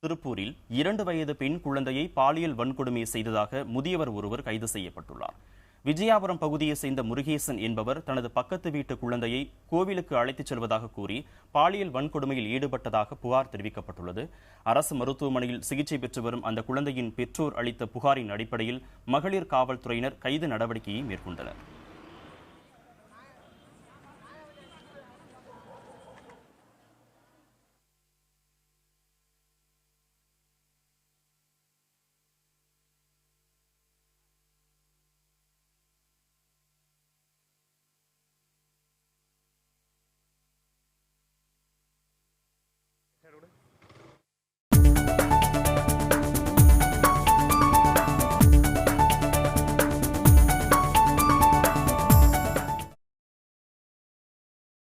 திருப்பூரில் 2 வயது பெண் குழந்தையை பாலியல் வன்கொடுமை செய்ததாக முதியவர் ஒருவர் கைது செய்யப்பட்டுள்ளார். விஜயாபுரம் பகுதியைச் சேர்ந்த முருகேசன் என்பவர் தனது பக்கத்து வீட்டு குழந்தையை கோவிலுக்கு அழைத்துச் செல்வதாக கூறி பாலியல் வன்கொடுமையில் ஈடுபட்டதாக புகார் தெரிவிக்கப்பட்டுள்ளது. அரசு மருத்துவமனையில் சிகிச்சை பெற்று வரும் அந்த குழந்தையின் பெற்றோர் அளித்த புகாரின் அடிப்படையில் மகளிர் காவல்துறையினர் கைது நடவடிக்கையை மேற்கொண்டனர்.